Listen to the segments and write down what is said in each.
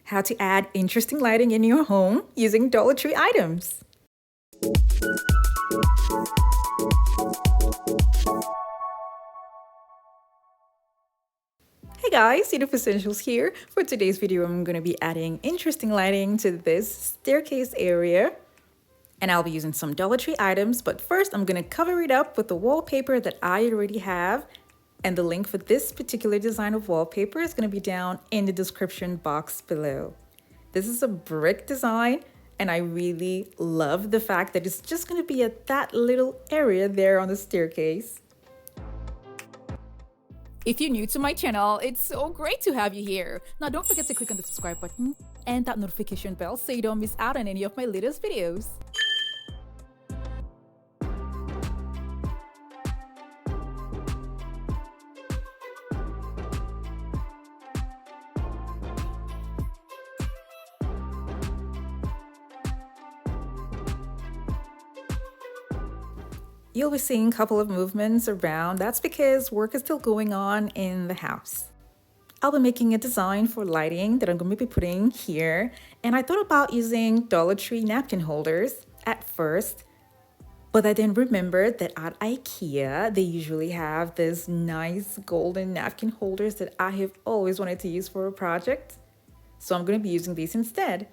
how to add interesting lighting in your home using Dollar Tree items. Hey guys, Yoduvh Essentials here. For today's video, I'm going to be adding interesting lighting to this staircase area. And I'll be using some Dollar Tree items, but first I'm going to cover it up with the wallpaper that I already have. And the link for this particular design of wallpaper is going to be down in the description box below. This is a brick design, and I really love the fact that it's just going to be at that little area there on the staircase. If you're new to my channel, it's so great to have you here. Now don't forget to click on the subscribe button and that notification bell so you don't miss out on any of my latest videos. You'll be seeing a couple of movements around. That's because work is still going on in the house. I'll be making a design for lighting that I'm going to be putting here. And I thought about using Dollar Tree napkin holders at first, but I then remembered that at IKEA, they usually have this nice golden napkin holders that I have always wanted to use for a project. So I'm going to be using these instead.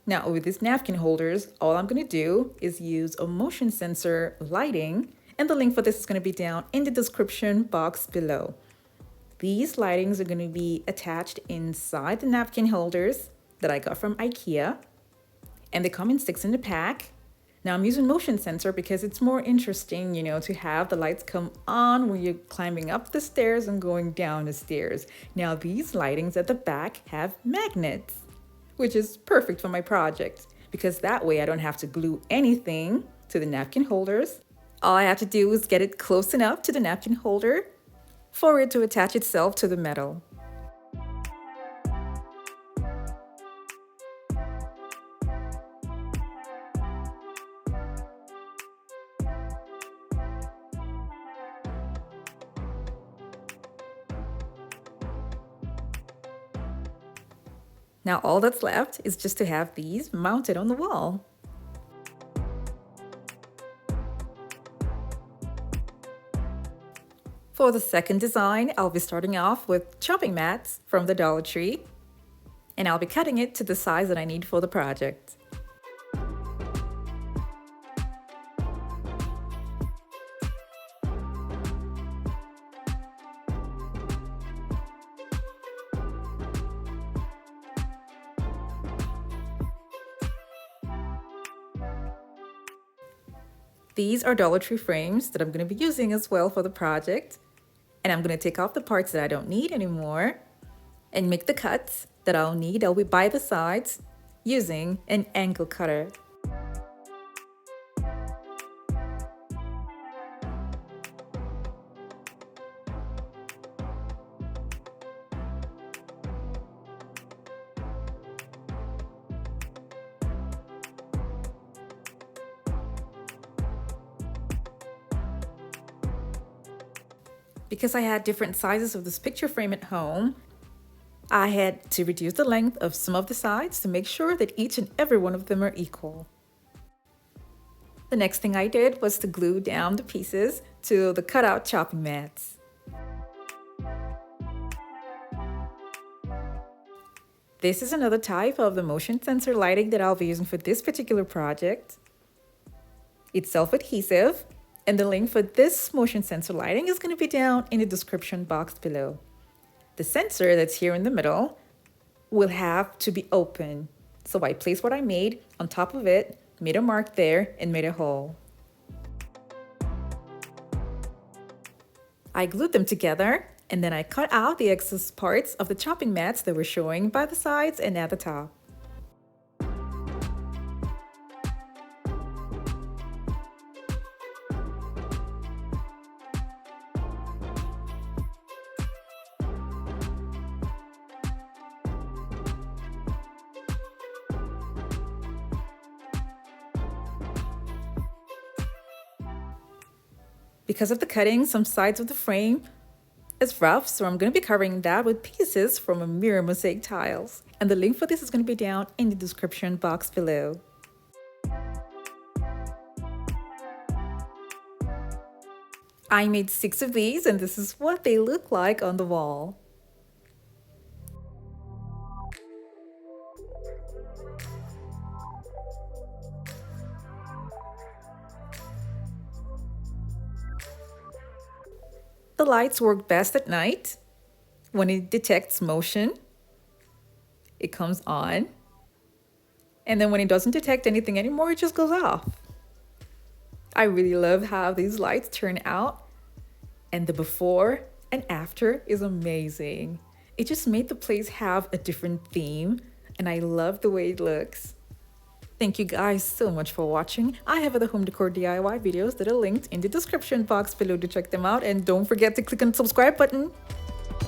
Now with these napkin holders, all I'm going to do is use a motion sensor lighting, and the link for this is going to be down in the description box below. These lightings are going to be attached inside the napkin holders that I got from IKEA, and they come in 6 in the pack. Now I'm using motion sensor because it's more interesting, to have the lights come on when you're climbing up the stairs and going down the stairs. Now these lightings at the back have magnets, which is perfect for my project because that way I don't have to glue anything to the napkin holders. All I have to do is get it close enough to the napkin holder for it to attach itself to the metal. Now all that's left is just to have these mounted on the wall. For the second design, I'll be starting off with chopping mats from the Dollar Tree, and I'll be cutting it to the size that I need for the project. These are Dollar Tree frames that I'm going to be using as well for the project. And I'm going to take off the parts that I don't need anymore and make the cuts that I'll need. I'll be by the sides using an angle cutter. Because I had different sizes of this picture frame at home, I had to reduce the length of some of the sides to make sure that each and every one of them are equal. The next thing I did was to glue down the pieces to the cutout chopping mats. This is another type of the motion sensor lighting that I'll be using for this particular project. It's self-adhesive, and the link for this motion sensor lighting is going to be down in the description box below. The sensor that's here in the middle will have to be open. So I placed what I made on top of it, made a mark there, and made a hole. I glued them together, and then I cut out the excess parts of the chopping mats that were showing by the sides and at the top. Because of the cutting, some sides of the frame It's rough, so I'm going to be covering that with pieces from a mirror mosaic tiles. And the link for this is going to be down in the description box below. I made 6 of these, and this is what they look like on the wall. The lights work best at night. When it detects motion, it comes on. And then when it doesn't detect anything anymore, it just goes off. I really love how these lights turn out, and the before and after is amazing. It just made the place have a different theme, and I love the way it looks. Thank you guys so much for watching. I have other home decor DIY videos that are linked in the description box below to check them out, and don't forget to click on the subscribe button.